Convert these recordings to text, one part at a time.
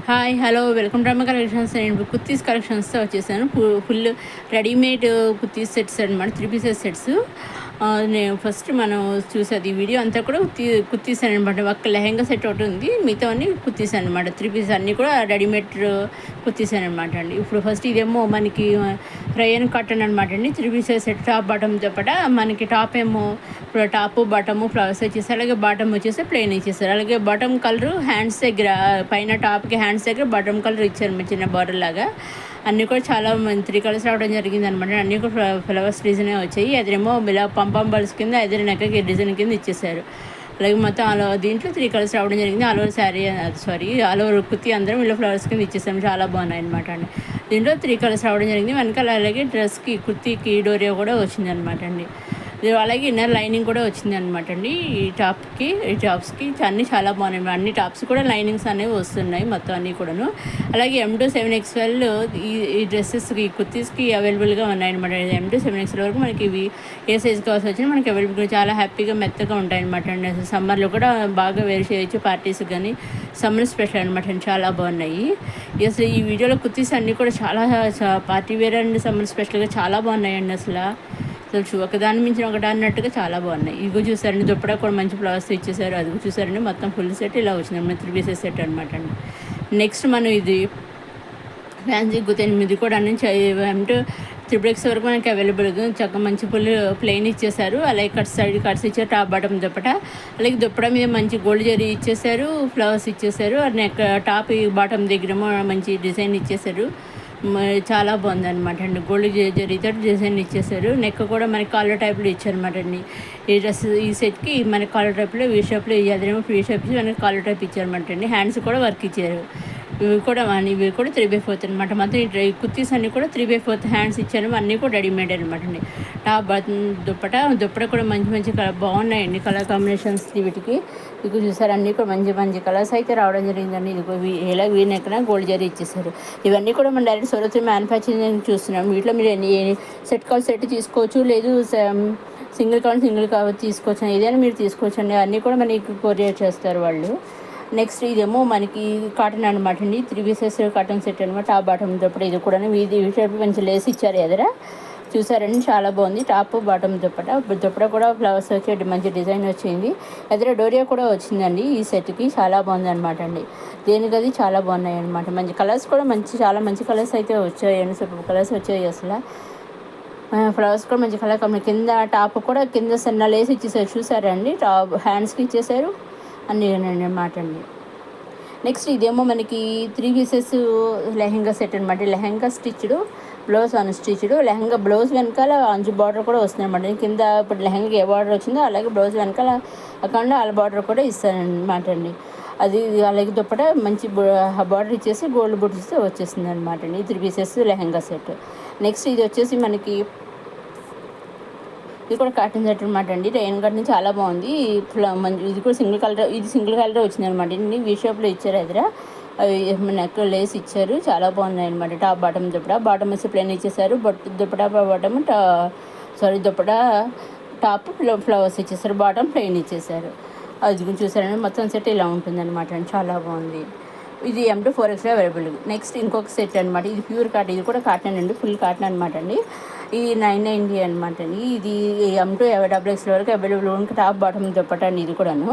Hi hello welcome to అమ్మ collections. నేను కుర్తీస్ కలెక్షన్స్తో వచ్చేసాను. ఫుల్ రెడీమేడ్ కుర్తీస్ సెట్స్ అనమాట, 3 పీసెస్ సెట్స్. నేను ఫస్ట్ మనం చూసేది ఈ వీడియో అంతా కూడా కుర్తీస్ అనమాట. ఒక లెహెంగా సెట్ ఒకటి ఉంది, మిగతా అన్ని కుర్తీస్ అనమాట. 3 పీసెస్ అన్నీ కూడా రెడీమేడ్ కుర్తీస్ అనమాట అండి. ఇప్పుడు ఫస్ట్ ఇదేమో మనకి రయన్ కాటన్ అనమాట అండి. 3 పీసెస్ సెట్, టాప్ బాటమ్తో పాటు మనకి టాప్ ఏమో టాప్ బాటము ఫ్లవర్స్ వచ్చేసి, అలాగే బాటమ్ వచ్చేసి ప్లెయిన్ ఇచ్చేస్తారు. అలాగే బాటమ్ కలర్ హ్యాండ్స్ దగ్గర, పైన టాప్కి హ్యాండ్స్ దగ్గర బాటమ్ కలర్ ఇచ్చారు చిన్న బార్డర్ లాగా. అన్నీ కూడా చాలా 3 కలర్స్ రావడం జరిగింది అనమాట. అన్నీ కూడా ఫ్లవర్స్ డిజైన్ వచ్చాయి. ఎదురేమో ఇలా పంపం బల్స్ కింద ఎదురు నెక్కకి డిజైన్ కింద ఇచ్చేసారు. అలాగే మొత్తం దీంట్లో 3 కలర్స్ రావడం జరిగింది. All over sari, all over kurti అందరం ఇలా ఫ్లవర్స్ కింద ఇచ్చేసాము. చాలా బాగున్నాయి అనమాట అండి. దీంట్లో 3 కలర్స్ రావడం జరిగింది. వెనకాల అలాగే డ్రెస్కి కుర్తీకి డోరియా కూడా వచ్చింది అనమాట అండి. అలాగే ఇన్నర్ లైనింగ్ కూడా వచ్చింది అనమాట అండి. ఈ టాప్స్కి అన్నీ చాలా బాగున్నాయి. అన్ని టాప్స్ కూడా లైనింగ్స్ అనేవి వస్తున్నాయి మొత్తం అన్నీ కూడాను. అలాగే M2 7XL ఈ డ్రెస్సెస్కి కుర్తీస్కి అవైలబుల్గా ఉన్నాయన్నమాట. M2 7XL వరకు మనకి ఇవి ఏ సైజ్ కావాల్సి వచ్చినా మనకి అవైలబుల్గా చాలా హ్యాపీగా మెత్తగా ఉంటాయన్నమాట అండి. అసలు సమ్మర్లో కూడా బాగా వేర్ చేయొచ్చు, పార్టీస్కి కానీ. సమ్మర్ స్పెషల్ అనమాట అండి, చాలా బాగున్నాయి. అసలు ఈ వీడియోలో కుర్తీస్ అన్నీ కూడా చాలా పార్టీ వేర్ అండ్ సమ్మర్ స్పెషల్గా చాలా బాగున్నాయండి. అసలు ఒకదాని మించిన ఒకటి అన్నట్టుగా చాలా బాగున్నాయి. ఇగో చూసారండి, దుప్పడా కూడా మంచి ఫ్లవర్స్ ఇచ్చేసారు. అది చూసారండి, మొత్తం ఫుల్ సెట్ ఇలా వచ్చింది. 3 పీసెస్ సెట్ అనమాట అండి. నెక్స్ట్ మనం ఇది ఫ్యాన్సీ గుర్తు ఇది కూడా అన్ని M2 వరకు మనకి అవైలబుల్గా చక్కగా మంచి ప్లెయిన్ ఇచ్చేసారు. అలాగే కట్స్ ఇచ్చారు, టాప్ బాటమ్ దుప్పట. అలాగే దుప్పట మీద మంచి గోల్డ్ జరీ ఇచ్చేసారు, ఫ్లవర్స్ ఇచ్చేసారు. నెక్ టాప్ బాటమ్ దగ్గరేమో మంచి డిజైన్ ఇచ్చేసారు. చాలా బాగుంది అనమాట అండి. గోల్డ్ జరీతో డిజైన్ ఇచ్చేసారు. నెక్ కూడా మనకి కాలర్ టైప్లో ఇచ్చారనమాట అండి. ఈ సెట్కి మనకి కాలర్ టైప్లో వీ షేప్లో, అదేమో ఫ్రీ షేప్ మనకి కాలర్ టైప్ ఇచ్చారనమాట అండి. హ్యాండ్స్ కూడా వర్క్ ఇచ్చారు. ఇవి కూడా 3/4 అనమాట. మొత్తం ఈ కుర్తీస్ అన్నీ కూడా 3/4 హ్యాండ్స్ ఇచ్చారు. అన్నీ కూడా రెడీమేడ్ అనమాట అండి. టాప్ దుప్పట కూడా మంచి కలర్ బాగున్నాయండి. కలర్ కాంబినేషన్స్ వీటికి ఇక చూసారు. అన్నీ కూడా మంచి కలర్స్ అయితే రావడం జరిగిందండి. ఇది ఇలా వీనెక్కన గోల్డ్ జరీ ఇచ్చేసారు. ఇవన్నీ కూడా మనం డైరెక్ట్ సూరత్ మ్యానుఫ్యాక్చరింగ్ చూస్తున్నాం. వీటిలో మీరు సెట్ కావాలి సెట్ తీసుకోవచ్చు, లేదు సింగిల్ కావాలి తీసుకోవచ్చు. ఏదైనా మీరు తీసుకోవచ్చు అండి. అన్నీ కూడా మనకి కొరియర్ చేస్తారు వాళ్ళు. నెక్స్ట్ ఇదేమో మనకి కాటన్ అనమాట అండి. 3 పీసెస్ కాటన్ సెట్ అనమాట. Top bottom dupatta. ఇది కూడా ఇది మంచి లేస్ ఇచ్చారు ఎదుర. చూసారండి, చాలా బాగుంది. టాప్ బాటమ్ దుప్పట కూడా ఫ్లవర్స్ వచ్చి మంచి డిజైన్ వచ్చింది. ఎదుర డోరియా కూడా వచ్చిందండి ఈ సెట్కి. చాలా బాగుంది అనమాట అండి. దేనికది చాలా బాగున్నాయి అనమాట. మంచి కలర్స్ కూడా చాలా మంచి కలర్స్ అయితే వచ్చాయండి. సూపర్ కలర్స్ వచ్చాయి అసలు. ఫ్లవర్స్ కూడా మంచి కలర్ కంపెనీ. కింద టాప్ కూడా కింద సన్న లేసి ఇచ్చేసారు. చూసారండి, టాప్ హ్యాండ్స్కి ఇచ్చేసారు అన్నీ అన్నమాట అండి. నెక్స్ట్ ఇదేమో మనకి 3 పీసెస్ లెహెంగా సెట్ అనమాట. Lehenga stitched, blouse unstitched. Lehenga blouse వెనకాల అంచు బార్డర్ కూడా వస్తుంది అనమాట. కింద ఇప్పుడు లెహెంగా ఏ బార్డర్ వచ్చిందో అలాగే బ్లౌజ్ వెనకాల అక్కడ ఆ బార్డర్ కూడా ఇస్తారనమాట అండి. అది అలాగే దుప్పట మంచి బార్డర్ ఇచ్చేసి గోల్డ్ బుట్స్ వచ్చేస్తుంది అనమాట అండి. 3 పీసెస్ లెహెంగా సెట్. నెక్స్ట్ ఇది వచ్చేసి మనకి ఇది కూడా కాటన్ సెట్ అనమాట అండి. రైన్ కట్ని చాలా బాగుంది. ఇది కూడా సింగిల్ కలర్ వచ్చింది అనమాట. ఇన్ని వీ షేప్లో ఇచ్చారు ఎదుర. నెక్ లేస్ ఇచ్చారు. చాలా బాగున్నాయి అనమాట. Top bottom dupatta. బాటమ్ వచ్చి ప్లెయిన్ ఇచ్చేసారు. Dupatta bottom dupatta top flowers ఇచ్చేసారు. బాటమ్ ప్లెయిన్ ఇచ్చేసారు. అది చూసారండి, మొత్తం సెట్ ఇలా ఉంటుంది అనమాట అండి. చాలా బాగుంది. ఇది M2 4XL అవైలబుల్. నెక్స్ట్ ఇంకొక సెట్ అనమాట. ఇది ప్యూర్ కాటన్. ఇది కూడా కాటన్ అండి, ఫుల్ కాటన్ అనమాట అండి. ఇది 990 అనమాట అండి. ఇది M2 వరకు అవైలబుల్ ఉంది. టాప్ బాటమ్ దుప్పట అండి. ఇది కూడాను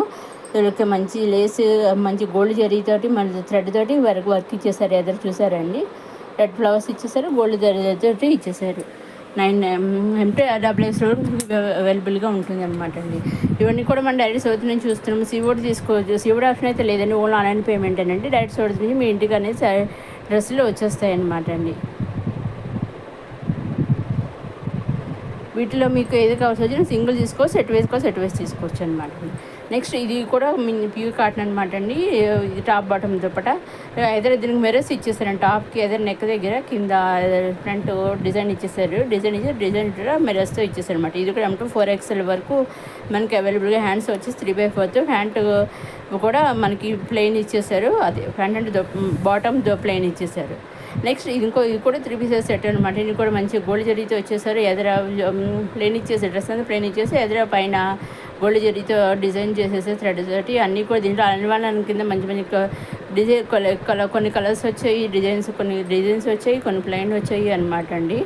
వీళ్ళకి మంచి లేస్, మంచి గోల్డ్ జరీతోటి, మన థ్రెడ్ తోటి వర్క్ ఇచ్చేసారు. ఎదురు చూసారండి, రెడ్ ఫ్లవర్స్ ఇచ్చేసారు, గోల్డ్ జరీతోటి ఇచ్చేసారు. M2 అవైలబుల్గా ఉంటుంది అనమాట అండి. ఇవన్నీ కూడా మనం డైరెక్ట్ సౌత్ నుంచి చూస్తున్నాం. సీవోడ్ తీసుకోవచ్చు. సీవోడ్ ఆప్షన్ అయితే లేదండి, ఓన్లీ ఆన్లైన్ పేమెంట్ అండి. డైరెక్ట్ సౌత్ నుంచి మీ ఇంటికి అనేది డ్రెస్సులు వచ్చేస్తాయి అనమాట అండి. వీటిలో మీకు ఏది కావాల్సి వచ్చినా సింగిల్ సెట్ వేసి తీసుకోవచ్చు అనమాట. నెక్స్ట్ ఇది కూడా ప్యూర్ కాటన్ అనమాట అండి. ఇది టాప్ బాటమ్ దుప్పట. దీనికి మెరస్ ఇచ్చేసారండి. టాప్కి నెక్ దగ్గర కింద ఫ్రంట్ డిజైన్ ఇచ్చేసారు. డిజైన్ మెరస్తో ఇచ్చేసారు అనమాట. ఇది కూడా M2 4XL వరకు మనకి అవైలబుల్గా. హ్యాండ్స్ వచ్చేసి 3/4. హ్యాండ్ కూడా మనకి ప్లెయిన్ ఇచ్చేసారు. అదే ఫ్రంట్ అండ్ బాటమ్ ప్లెయిన్ ఇచ్చేసారు. నెక్స్ట్ ఇది కూడా 3 పీసెస్ సెట్ అనమాట. ఇది కూడా మంచి గోల్డ్ జరీతో వచ్చేసారు. ఎదుర ప్లెయిన్ ఇచ్చేసి డ్రెస్ అంతా ప్లెయిన్ ఇచ్చేసి ఎదుర పైన గోల్డ్ జరీతో డిజైన్ చేసేసి థ్రెడ్ తోటి అన్నీ కూడా దీంట్లో అన్వాన్ కింద మంచి కొన్ని కలర్స్ వచ్చాయి, కొన్ని డిజైన్స్ వచ్చాయి, కొన్ని ప్లెయిన్ వచ్చాయి అనమాట అండి.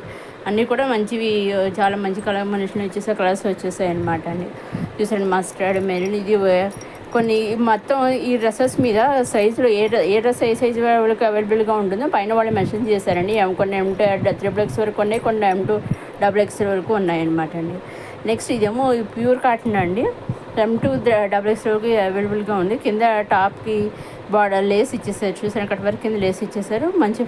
అన్నీ కూడా మంచివి, చాలా మంచి కాంబినేషన్ వచ్చేసాయి, కలర్స్ వచ్చేసాయి అనమాట అండి. చూసండి, మస్టర్డ్, మెరూన్. ఇది కొన్ని మొత్తం ఈ డ్రెస్సెస్ మీద సైజులో ఏ డ్రెస్ ఏ సైజు వాళ్ళకి అవైలబుల్గా ఉంటుందో పైన వాళ్ళు మెన్షన్ చేశారండి. కొన్ని M2 XXX వరకు ఉన్నాయి, కొన్ని M2 XXX వరకు ఉన్నాయన్నమాట అండి. నెక్స్ట్ ఇదేమో ప్యూర్ కాటన్ అండి. M2 XXX వరకు అవైలబుల్గా ఉంది. కింద టాప్కి బార్డర్ లేస్ ఇచ్చేసారు, చూసాను కట్ వర్క్ కింద లేస్ ఇచ్చేసారు. మంచి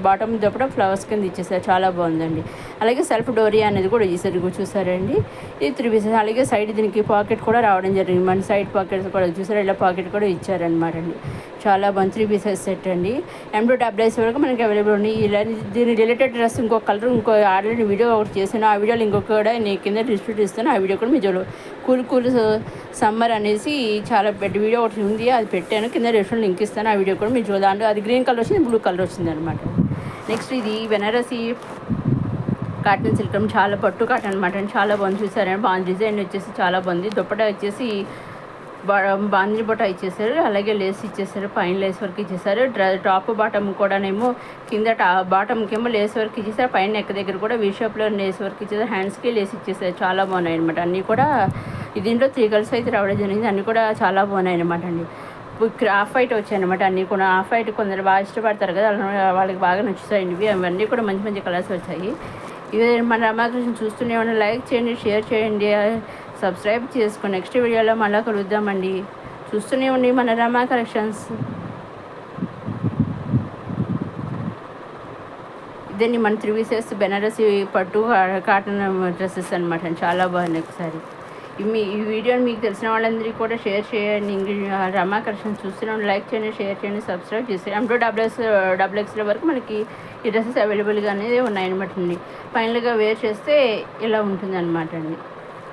బాటమ్ దప్పడం ఫ్లవర్స్ కింద ఇచ్చేసారు, చాలా బాగుందండి. అలాగే సెల్ఫ్ డోరియా అనేది కూడా ఇచ్చేసారు, చూసారండి. ఇది 3 పీసెస్. అలాగే సైడ్ దీనికి పాకెట్ కూడా రావడం జరిగింది, మన సైడ్ పాకెట్స్ కూడా చూసారు, ఇలా పాకెట్ కూడా ఇచ్చారనమాట అండి. చాలా బాగుంది, 3 పీసెస్ సెట్ అండి. M2 XXX వరకు మనకి అవైలబుల్ ఉంది. ఇలా దీని రిలేటెడ్ డ్రెస్ ఇంకో కలర్ ఇంకో ఆల్రెడీ వీడియో ఒకటి చేశాను, ఆ వీడియోలో ఇంకొక కూడా నేను కింద డిస్ట్రిబ్యూట్ ఇస్తాను, ఆ వీడియో కూడా మీరు కూల్ సమ్మర్ అనేసి చాలా పెద్ద వీడియో ఒకటి ఉంది, అది పెట్టాను, కింద డిస్క్రిప్షన్ లింక్ ఇస్తాను, ఆ వీడియో కూడా మీరు చూడాలి. అది గ్రీన్ కలర్ వచ్చింది, బ్లూ కలర్ వచ్చింది అనమాట. నెక్స్ట్ ఇది బెనారసి కాటన్ సిల్క్, చాలా పట్టు కాటన్ అనమాట అండి, చాలా బాగుంది. చూసారండి, బాగుంది. డిజైన్ వచ్చేసి చాలా బాగుంది. దుప్పటా వచ్చేసి బాందిని బొట్ట ఇచ్చేసారు, అలాగే లేస్ ఇచ్చేసారు, పైన లేస్ వర్క్ ఇచ్చేసారు. టాప్ బాటమ్ కూడానేమో కింద బాటమ్కేమో లేస్ వర్క్ ఇచ్చేసారు, పైన నెక్ దగ్గర కూడా వీ షేప్లో లేస్ వర్క్ ఇచ్చేసారు, హ్యాండ్స్కి లేస్ ఇచ్చేసారు, చాలా బాగున్నాయి అనమాట. అన్నీ కూడా దీంట్లో 3 కలర్స్ అయితే రావడం జరిగింది, అన్నీ కూడా చాలా బాగున్నాయి అనమాట అండి. ఆఫ్ వైట్ వచ్చాయన్నమాట, అన్నీ కూడా ఆఫ్ వైట్ కొందరు బాగా ఇష్టపడతారు కదా, వాళ్ళకి బాగా నచ్చుతాయండి ఇవి. అవన్నీ కూడా మంచి మంచి కలర్స్ వచ్చాయి. ఇవి మన రామకృష్ణ చూస్తూనే ఉన్న, లైక్ చేయండి, షేర్ చేయండి, సబ్స్క్రైబ్ చేసుకోండి. నెక్స్ట్ వీడియోలో మళ్ళీ కలుద్దామండి. చూస్తూనే ఉండి మన రమా కలెక్షన్స్. ఇదండి మన 3 పీసెస్ బెనారసి పట్టు కాటన్ డ్రెస్సెస్ అనమాట, చాలా బాగుంది. ఒకసారి ఈ వీడియోని మీకు తెలిసిన వాళ్ళందరికీ కూడా షేర్ చేయండి. రమా కలెక్షన్స్ చూస్తూనే ఉండి, లైక్ చేయండి, షేర్ చేయండి, సబ్స్క్రైబ్ చేయండి. M2 XXX వరకు మనకి ఈ డ్రెస్సెస్ అవైలబుల్గా అనేది ఉన్నాయన్నమాట అండి. ఫైనల్గా వేర్ చేస్తే ఇలా ఉంటుంది అనమాట అండి.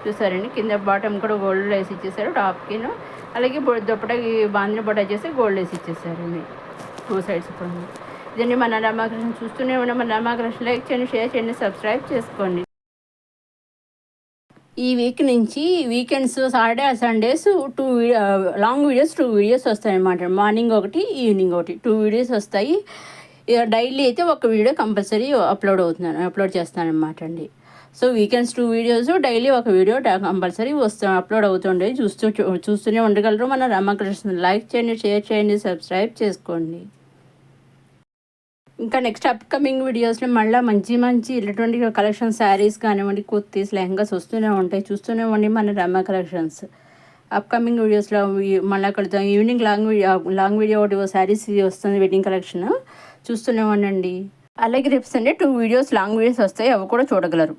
చూసారండి, కింద బాటమ్ కూడా గోల్డ్ లేస్ ఇచ్చేసారు, టాప్కిను. అలాగే దుప్పటకి బాందిని బొట్ట చేసి గోల్డ్ లేస్ ఇచ్చేసారండి, 2 సైడ్స్ కూడా. ఇదండి మన రామకృష్ణ చూస్తూనే ఉన్న మన రామకృష్ణ. లైక్ చేయండి, షేర్ చేయండి, సబ్స్క్రైబ్ చేసుకోండి. ఈ వీక్ నుంచి weekends, Saturday Sundays 2 long videos 2 videos వస్తాయన్నమాట. మార్నింగ్ ఒకటి, ఈవినింగ్ ఒకటి, 2 వీడియోస్ వస్తాయి. డైలీ అయితే ఒక వీడియో కంపల్సరీ అప్లోడ్ చేస్తాను అనమాట అండి. సో వీకెండ్స్ 2 వీడియోస్, డైలీ ఒక వీడియో కంపల్సరీ అప్లోడ్ అవుతుండే, చూస్తూనే ఉండగలరు మన రామకృష్ణ. లైక్ చేయండి, షేర్ చేయండి, సబ్స్క్రైబ్ చేసుకోండి. ఇంకా నెక్స్ట్ అప్కమింగ్ వీడియోస్లో మళ్ళీ మంచి ఇటువంటి కలెక్షన్, శారీస్ కానివ్వండి, కుర్తీస్, లెహంగాస్ వస్తూనే ఉంటాయి, చూస్తూనే ఉండి మన రమ కలెక్షన్స్. అప్కమింగ్ వీడియోస్లో మళ్ళీ కలుద్దాం. ఈవినింగ్ లాంగ్ వీడియో ఒకటి శారీస్ వస్తుంది, వెడ్డింగ్ కలెక్షన్, చూస్తూనే ఉండండి. అలాగే రేపు సండే 2 వీడియోస్ లాంగ్ వీడియోస్ వస్తాయి, అవి కూడా చూడగలరు.